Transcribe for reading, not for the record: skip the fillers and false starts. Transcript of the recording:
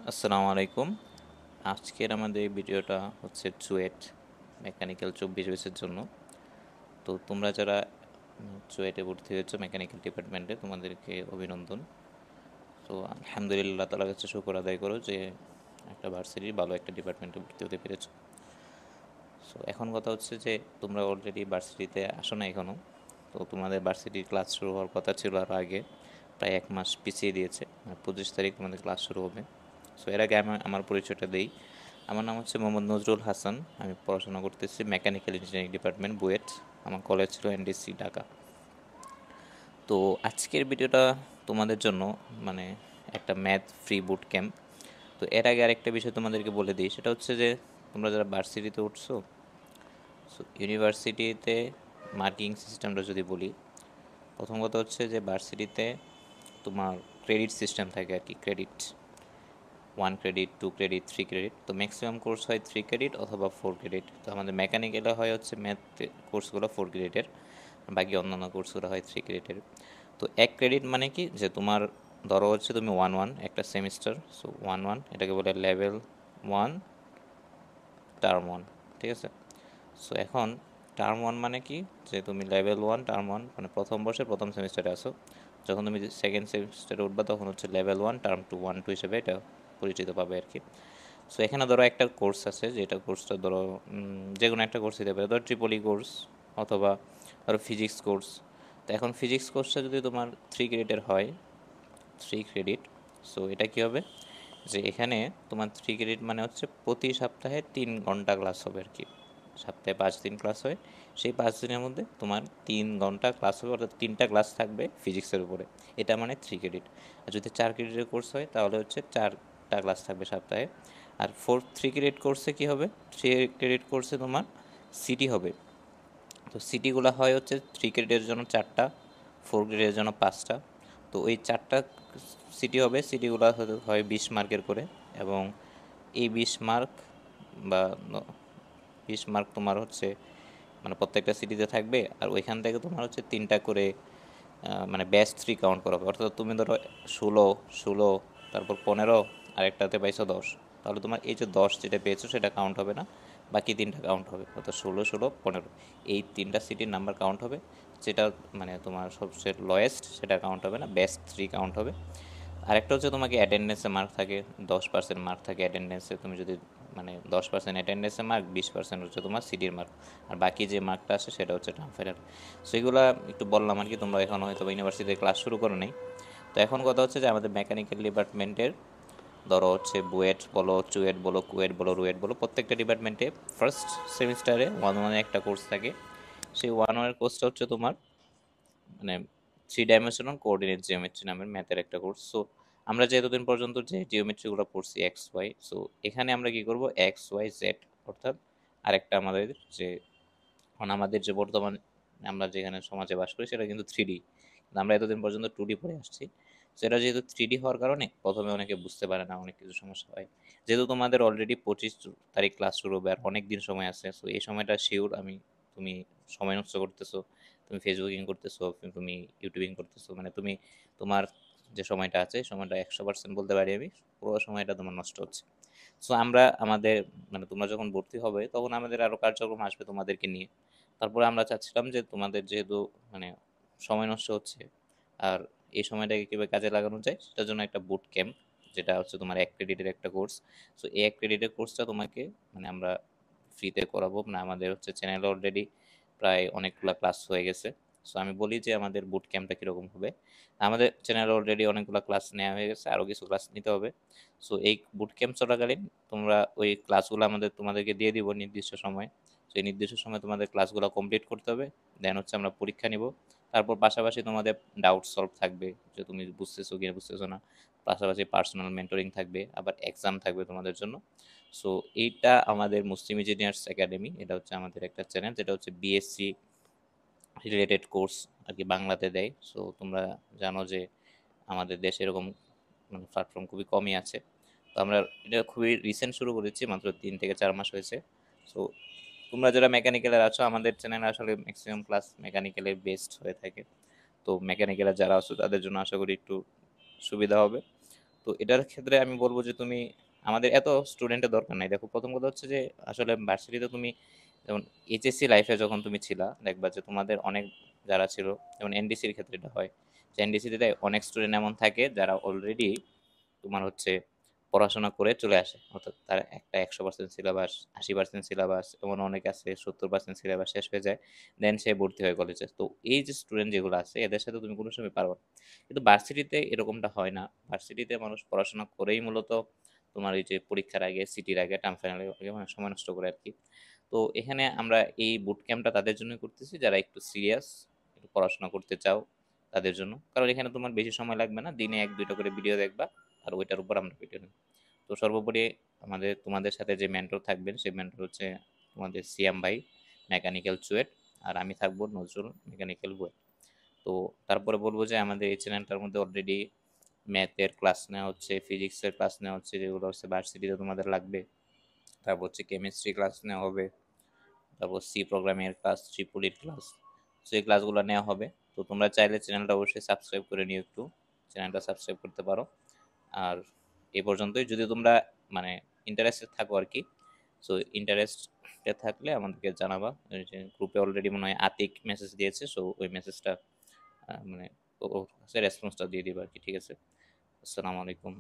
আসসালামু আলাইকুম। আজকের আমাদের ভিডিওটা হচ্ছে চুয়েট মেকানিক্যাল 24 জন্য। তো তোমরা যারা চুয়েটে ভর্তি হয়েছো মেকানিক্যাল ডিপার্টমেন্টে, তোমাদেরকে অভিনন্দন। তো আলহামদুলিল্লাহ তাআলার কাছে শুকর আদায় করো যে একটা ভার্সিটির ভালো একটা ডিপার্টমেন্টে ভর্তি হতে পেরেছো। সো এখন কথা হচ্ছে যে তোমরা অলরেডি ভার্সিটিতে আসো না এখনো। তো তোমাদের ভার্সিটির ক্লাস শুরু হওয়ার কথা ছিল আরও আগে, প্রায় 1 মাস পিছিয়ে দিয়েছে। 25 তারিখ তোমাদের ক্লাস শুরু হবে। সো এর আগে আমি আমার পরিচয়টা দেই। আমার নাম হচ্ছে মোহাম্মদ নজরুল হাসান। আমি পড়াশোনা করতেছি মেকানিক্যাল ইঞ্জিনিয়ারিং ডিপার্টমেন্ট, বুয়েট। আমার কলেজ ছিল এনডিসি ঢাকা। তো আজকের ভিডিওটা তোমাদের জন্য মানে একটা ম্যাথ ফ্রি বুট ক্যাম্প। তো এর আগে আরেকটা বিষয় তোমাদেরকে বলে দিই, সেটা হচ্ছে যে তোমরা যারা ভার্সিটিতে উঠছো, সো ইউনিভার্সিটিতে মার্কিং সিস্টেমটা যদি বলি, প্রথম কথা হচ্ছে যে ভার্সিটিতে তোমার ক্রেডিট সিস্টেম থাকে আর কি। Credit 1 credit, 2 credit, 3 credit. তো ম্যাক্সিমাম কোর্স হয় 3 ক্রেডিট অথবা 4 ক্রেডিট। তো আমাদের মেকানিক্যালে হয় হচ্ছে ম্যাথ কোর্সগুলো 4 ক্রেডিটের, বাকি অন্যান্য কোর্সগুলো হয় 3 ক্রেডিটের। তো 1 ক্রেডিট মানে কি, যে তোমার ধরো হচ্ছে তুমি 1-1 একটা সেমিস্টার, সো 1-1 এটাকে বলে লেভেল 1 টার্ম 1, ঠিক আছে? সো এখন টার্ম 1 মানে কি, যে তুমি লেভেল 1 টার্ম 1 মানে প্রথম বর্ষের প্রথম সেমিস্টারে আসো। যখন তুমি সেকেন্ড সেমিস্টারে উঠবা তখন হচ্ছে লেভেল 1 টার্ম 2 1-2 হিসেবে এটা পরিচিত পাবে আর কি। সো এখানে ধরো একটা কোর্স আছে, যেটা কোর্সটা ধরো যে কোনো একটা কোর্স দিতে পারে, ধরো ট্রিপলি কোর্স অথবা ধরো ফিজিক্স কোর্স। তো এখন ফিজিক্স কোর্সটা যদি তোমার 3 ক্রেডিটের হয়, 3 ক্রেডিট, সো এটা কী হবে, যে এখানে তোমার 3 ক্রেডিট মানে হচ্ছে প্রতি সপ্তাহে 3 ঘন্টা ক্লাস হবে আর কি। সপ্তাহে 5 দিন ক্লাস হয়, সেই 5 দিনের মধ্যে তোমার 3 ঘন্টা ক্লাস হবে, অর্থাৎ 3টা ক্লাস থাকবে ফিজিক্সের উপরে। এটা মানে 3 ক্রেডিট। আর যদি 4 ক্রেডিটের কোর্স হয় তাহলে হচ্ছে 4টা ক্লাস থাকবে সপ্তাহে। আর 3 ক্রেডিট কোর্সে কী হবে, 3 ক্রেডিট কোর্সে তোমার সিটি হবে। তো সিটিগুলো হয় হচ্ছে 3 ক্রেডিটের জন্য 4টা, 4 ক্রেডিটের জন্য 5টা। তো ওই 4টা সিটি হবে, সিটিগুলো হয় 20 মার্কের করে। এবং এই 20 মার্ক বা 20 মার্ক তোমার হচ্ছে মানে প্রত্যেকটা সিটিতে থাকবে। আর ওইখান থেকে তোমার হচ্ছে 3টা করে মানে ব্যাচ 3 কাউন্ট করা হবে। অর্থাৎ তুমি ধরো 16, তারপর 15, আর একটাতে পাইছো 10, তাহলে তোমার এই যে 10 যেটা পেয়েছো সেটা কাউন্ট হবে না, বাকি 3টা কাউন্ট হবে। অর্থাৎ 16, 16, 15 এই 3টা সিটির নাম্বার কাউন্ট হবে। যেটা মানে তোমার সবচেয়ে লোয়েস্ট সেটা কাউন্ট হবে না, ব্যাচ 3 কাউন্ট হবে। আরেকটা হচ্ছে তোমাকে অ্যাটেন্ডেন্সে মার্ক থাকে, 10% মার্ক থাকে অ্যাটেন্ডেন্সে। তুমি যদি মানে 10% অ্যাটেন্ডেন্সে মার্ক, 20% হচ্ছে তোমার সিডির মার্ক, আর বাকি যে মার্কটা আসে সেটা হচ্ছে টার্ম ফাইনাল। সো এগুলা একটু বললাম আর কি, তোমরা এখন হয়তো ইউনিভার্সিটিতে ক্লাস শুরু করো নাই। তো এখন কথা হচ্ছে যে আমাদের মেকানিক্যাল ডিপার্টমেন্টের ধরো হচ্ছে বুয়েট বলো, চুয়েট বলো, কুয়েট বলো, রুয়েট বলো, প্রত্যেকটা ডিপার্টমেন্টে ফার্স্ট সেমিস্টারে 1-1 একটা কোর্স থাকে। সেই 1-1 কোর্সটা হচ্ছে তোমার মানে 3 ডাইমেনশনাল কোঅর্ডিনেট জিওমেট্রি নামের ম্যাথের একটা কোর্স। সো আমরা যে এতদিন পর্যন্ত যে জিওমেট্রিগুলো পড়ছি এক্স ওয়াই, সো এখানে আমরা কি করব, এক্স ওয়াই জেড, অর্থাৎ আরেকটা আমাদের যে এখন আমাদের যে বর্তমান আমরা যেখানে সমাজে বাস করি সেটা কিন্তু 3D, আমরা এতদিন পর্যন্ত 2D পড়ে আসছি। সেটা যেহেতু 3D হওয়ার কারণে প্রথমে অনেকে বুঝতে পারে না, অনেক কিছু সমস্যা হয়। যেহেতু তোমাদের অলরেডি 25 তারিখ ক্লাস শুরু হবে আর অনেক দিন সময় আছে, সো এই সময়টা শিওর আমি তুমি সময় নষ্ট করতেছো, তুমি ফেসবুকিং করতেছো, তুমি ইউটিউবিং করতেছো, মানে তুমি তোমার যে সময়টা আছে সময়টা 100% বলতে পারি আমি, পুরো সময়টা তোমার নষ্ট হচ্ছে। সো আমরা আমাদের মানে তোমরা যখন ভর্তি হবে তখন আমাদের আরো কার্যক্রম আসবে তোমাদেরকে নিয়ে। তারপরে আমরা চাচ্ছিলাম যে তোমাদের যেহেতু মানে সময় নষ্ট হচ্ছে, আর এই সময়টাকে কীভাবে কাজে লাগানো যায় সেটার জন্য একটা বুট ক্যাম্প, যেটা হচ্ছে তোমার 1 ক্রেডিটের একটা কোর্স। সো এই 1 ক্রেডিটের কোর্সটা তোমাকে মানে আমরা ফ্রিতে করাবো। না আমাদের হচ্ছে চ্যানেলে অলরেডি প্রায় অনেকগুলো ক্লাস হয়ে গেছে। সো আমি বলি যে আমাদের বুট ক্যাম্পটা কীরকম হবে। আমাদের চ্যানেলে অলরেডি অনেকগুলো ক্লাস নেওয়া হয়ে গেছে, আরও কিছু ক্লাস নিতে হবে। সো এই বুট ক্যাম্প চলাকালীন তোমরা ওই ক্লাসগুলো তোমাদেরকে দিয়ে দিব নির্দিষ্ট সময়। সেই নির্দিষ্ট সময় তোমাদের ক্লাসগুলো কমপ্লিট করতে হবে। দেন হচ্ছে আমরা পরীক্ষা নিব। তারপর পাশাপাশি তোমাদের ডাউট সলভ থাকবে, যে তুমি বুঝতেছো কি বুঝতেছো না। পাশাপাশি পার্সোনাল মেন্টরিং থাকবে, আবার এক্সাম থাকবে তোমাদের জন্য। সো এইটা আমাদের মুসলিম ইঞ্জিনিয়ার্স একাডেমি, এটা হচ্ছে আমাদের একটা চ্যানেল, যেটা হচ্ছে বিএসসি রিলেটেড কোর্স আর কি বাংলাতে দেয়। সো তোমরা জানো যে আমাদের দেশে এরকম মানে প্ল্যাটফর্ম খুবই কমই আছে। তো আমরা এটা খুবই রিসেন্ট শুরু করেছি, মাত্র 3 থেকে 4 মাস হয়েছে। সো তোমরা যারা মেকানিক্যালের আছো, আমাদের চ্যানেলে আসলে ম্যাক্সিমাম ক্লাস মেকানিক্যালের বেসড হয়ে থাকে। তো মেকানিক্যালের যারা আছো তাদের জন্য আশা করি একটু সুবিধা হবে। তো এটার ক্ষেত্রে আমি বলবো যে তুমি আমাদের এত স্টুডেন্টের দরকার নাই। দেখো প্রথম কথা হচ্ছে যে আসলে ভার্সিটিতে তুমি যেমন এইচএসসি লাইফে যখন তুমি ছিলা দেখবা যে তোমাদের অনেক যারা ছিল, যেমন এনডিসির ক্ষেত্রে এটা হয় যে এনডিসিতে অনেক স্টুডেন্ট এমন থাকে যারা অলরেডি তোমার হচ্ছে পড়াশোনা করে চলে আসে, অর্থাৎ তার একটা 100% সিলেবাস, 80% সিলেবাস, এমন অনেক আছে 70% সিলেবাস শেষ হয়ে যায়, দেন সে ভর্তি হয় কলেজে। তো এই যে স্টুডেন্ট যেগুলো আছে এদের সাথে তুমি কোনো সময় পারবে না। কিন্তু ভার্সিটিতে এরকমটা হয় না। ভার্সিটিতে মানুষ পড়াশোনা করেই মূলত তোমার এই যে পরীক্ষার আগে, সিটির আগে, টার্ম ফাইনালের আগে মানে সময় নষ্ট করে আর কি। তো এখানে আমরা এই বুট ক্যাম্পটা তাদের জন্য করতেছি যারা একটু সিরিয়াস, একটু পড়াশোনা করতে চাও তাদের জন্য। কারণ এখানে তোমার বেশি সময় লাগবে না, দিনে 1-2টা করে ভিডিও দেখবা আর ওইটার উপর আমরা ভিডিও নেব। তো সর্বোপরি তোমাদের সাথে যে মেন্টর থাকবেন সেই মেন্টর হচ্ছে তোমাদের সিয়াম ভাই, মেকানিক্যাল চুয়েট, আর আমি থাকবো নজরুল, মেকানিক্যাল বুয়েট। তো তারপরে বলবো যে আমাদের এই চ্যানেলটার মধ্যে অলরেডি ম্যাথের ক্লাস নেওয়া হচ্ছে, ফিজিক্সের ক্লাস নেওয়া হচ্ছে যেগুলো হচ্ছে ভার্সিটিতে তোমাদের লাগবে। তারপর হচ্ছে কেমিস্ট্রি ক্লাস নেওয়া হবে, তারপর সি প্রোগ্রামিংয়ের ক্লাস, ট্রিপলির ক্লাস, তো এই ক্লাসগুলো নেওয়া হবে। তো তোমরা চাইলে চ্যানেলটা অবশ্যই সাবস্ক্রাইব করে নিও, একটু চ্যানেলটা সাবস্ক্রাইব করতে পারো। আর এই পর্যন্তই, যদি তোমরা মানে ইন্টারেস্টেড থাকো আর কি। সো ইন্টারেস্টেড থাকলে আমাদেরকে জানাবা। ওই যে গ্রুপে অলরেডি মনে হয় আতিক মেসেজ দিয়েছে, সো ওই মেসেজটা মানে ওর কাছে রেসপন্সটা দিয়ে দিবা আর কি। ঠিক আছে, আসসালামু আলাইকুম।